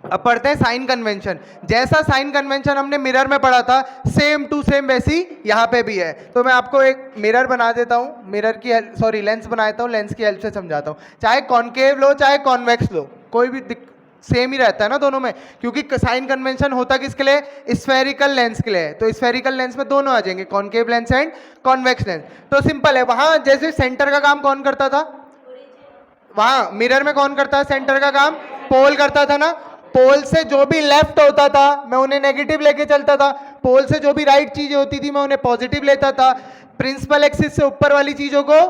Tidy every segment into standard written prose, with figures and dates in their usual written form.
अब पढ़ते हैं साइन कन्वेंशन। जैसा साइन कन्वेंशन हमने मिरर में पढ़ा था, सेम टू सेम वैसी यहाँ पे भी है। तो मैं आपको एक मिरर बना देता हूँ, मिरर की सॉरी लेंस बना देता हूँ, लेंस की हेल्प से समझाता हूँ। चाहे कॉन्केव लो चाहे कॉन्वेक्स लो, कोई भी सेम ही रहता है ना दोनों में, क्योंकि साइन कन्वेंशन होता किसके लिए? स्फेरिकल लेंस के लिए। तो स्फेरिकल लेंस में दोनों आ जाएंगे, concave lens and convex lens. तो सिंपल है, वहां जैसे सेंटर का काम कौन करता था, वहां मिरर में कौन करता है सेंटर का काम? पोल करता था ना। पोल से जो भी लेफ्ट होता था मैं उन्हें नेगेटिव लेके चलता था, पोल से जो भी राइट चीजें होती थी मैं उन्हें पॉजिटिव लेता था, प्रिंसिपल एक्सिस से ऊपर वाली चीजों को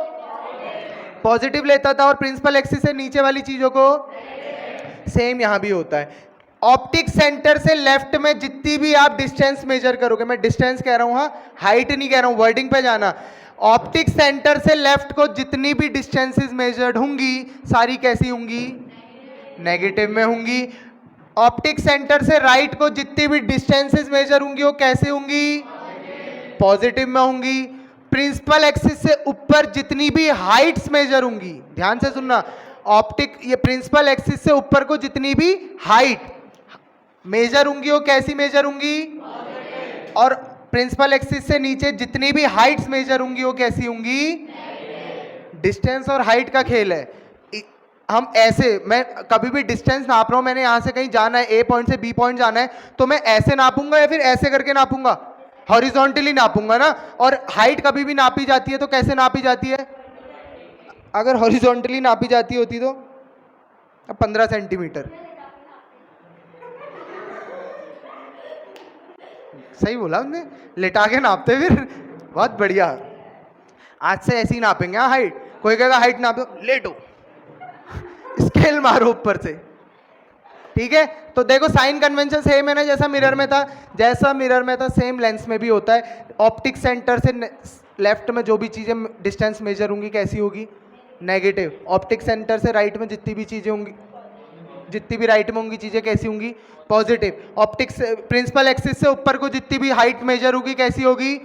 पॉजिटिव लेता था और प्रिंसिपल एक्सिस से नीचे वाली चीजों को। सेम यहां भी होता है। ऑप्टिक सेंटर से लेफ्ट में जितनी भी आप डिस्टेंस मेजर करोगे, मैं डिस्टेंस कह रहा हूं, हाँ हाइट नहीं कह रहा हूं, वर्डिंग पे जाना। ऑप्टिक सेंटर से लेफ्ट को जितनी भी डिस्टेंसेस मेजर्ड होंगी सारी कैसी होंगी? नेगेटिव में होंगी। ऑप्टिक सेंटर से राइट को जितनी भी डिस्टेंसेस मेजर होंगी वो कैसे होंगी? पॉजिटिव में होंगी। प्रिंसिपल एक्सिस से ऊपर जितनी भी हाइट्स मेजर होंगी, ध्यान से सुनना, ऑप्टिक ये प्रिंसिपल एक्सिस से ऊपर को जितनी भी हाइट मेजर होंगी वो कैसी मेजर होंगी? और प्रिंसिपल एक्सिस से नीचे जितनी भी हाइट्स मेजर होंगी वो कैसी होंगी? डिस्टेंस और हाइट का खेल है। हम ऐसे, मैं कभी भी डिस्टेंस नाप रहा हूं, मैंने यहां से कहीं जाना है, ए पॉइंट से बी पॉइंट जाना है, तो मैं ऐसे नापूंगा या फिर ऐसे करके नापूंगा? हॉरिजॉन्टली नापूंगा ना। और हाइट कभी भी नापी जाती है तो कैसे नापी जाती है? अगर हॉरिजॉन्टली नापी जाती होती तो 15 सेंटीमीटर। सही बोला हमने, लेटा के नापते फिर। बहुत बढ़िया, आज से ऐसे ही नापेंगे। हाँ हाइट, कोई कहेगा हाइट नाप दो, लेटो स्केल मारो ऊपर से, ठीक है। तो देखो साइन कन्वेंशन सेम है ना, जैसा मिरर में था, जैसा मिरर में था सेम लेंस में भी होता है। ऑप्टिक सेंटर से लेफ्ट में जो भी चीजें डिस्टेंस मेजर होंगी कैसी होगी? नेगेटिव। ऑप्टिक सेंटर से राइट में जितनी भी चीजें होंगी, जितनी भी राइट में होंगी चीजें कैसी होंगी? पॉजिटिव। ऑप्टिक प्रिंसिपल एक्सिस से ऊपर को जितनी भी हाइट मेजर होगी कैसी होगी?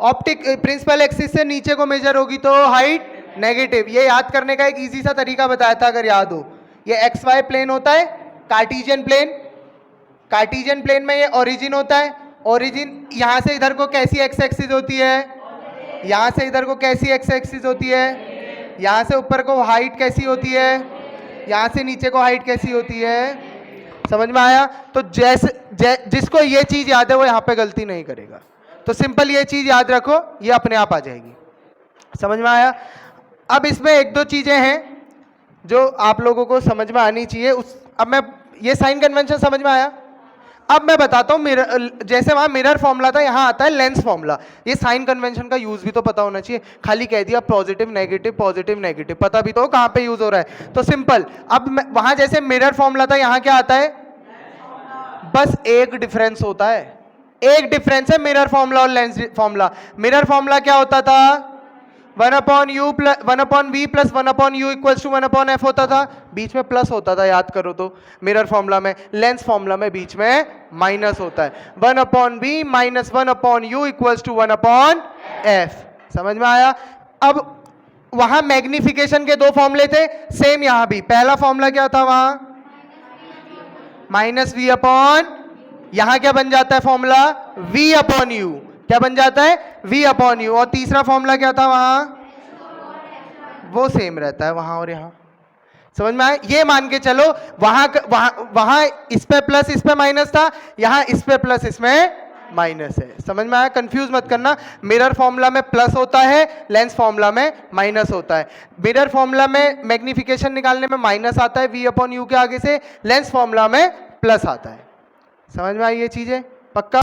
ऑप्टिक प्रिंसिपल एक्सिस से नीचे को मेजर होगी तो हाइट नेगेटिव। ये याद करने का एक इजी सा तरीका बताया था अगर याद हो। ये एक्स वाई प्लेन होता है, कार्टेशियन प्लेन, कार्टेशियन प्लेन में ये ओरिजिन होता है। ओरिजिन यहां से इधर को कैसी एक्स एक्सिस होती है? यहां से इधर को कैसी एक्स एक्सिस होती है? यहां से ऊपर को हाइट कैसी होती है? यहां से नीचे को हाइट कैसी होती है? समझ में आया? तो जिसको ये चीज याद है वो यहां पे गलती नहीं करेगा। तो सिंपल ये चीज याद रखो, ये अपने आप आ जाएगी। समझ में आया? अब इसमें एक दो चीजें हैं जो आप लोगों को समझ में आनी चाहिए। अब मैं ये साइन कन्वेंशन समझ में आया। अब मैं बताता हूँ मिरर, जैसे वहां मिरर फॉर्मूला था यहाँ आता है लेंस फॉर्मूला। ये साइन कन्वेंशन का यूज भी तो पता होना चाहिए, खाली कह दिया पॉजिटिव नेगेटिव, पता भी तो कहाँ पे यूज हो रहा है। तो सिंपल, अब वहां जैसे मिरर फॉर्मूला था यहाँ क्या आता है? बस एक डिफरेंस होता है, एक डिफरेंस है मिरर फॉर्मूला और लेंस फॉर्मूला। मिरर फॉर्मूला क्या होता था? 1/u plus 1/v plus 1/u equals to 1/f होता था, बीच में प्लस होता था, याद करो तो मिरर फॉर्मूला में। लेंस फॉर्मूला में बीच में माइनस होता है, 1/v minus 1/u equals to 1/f। समझ में आया? अब वहां मैग्निफिकेशन के दो फॉर्मूले थे, सेम यहां भी। पहला फॉर्मूला क्या था वहां? -v/, यहां क्या बन जाता है फॉर्मूला? v/u। क्या बन जाता है? v/u। और तीसरा फॉर्मूला क्या था वहां? वो सेम रहता है वहां और यहां। समझ में आया? ये मान के चलो वहां इस पे प्लस इस पे माइनस था, यहां इस पे प्लस इसमें माइनस है। समझ में आया? कंफ्यूज मत करना, मिरर फॉर्मूला में प्लस होता है, लेंस फॉर्मूला में माइनस होता है। मिरर फॉर्मूला में मैग्निफिकेशन निकालने में माइनस आता है v/u के आगे से, लेंस फॉर्मूला में प्लस आता है। समझ में आई ये चीजें? पक्का?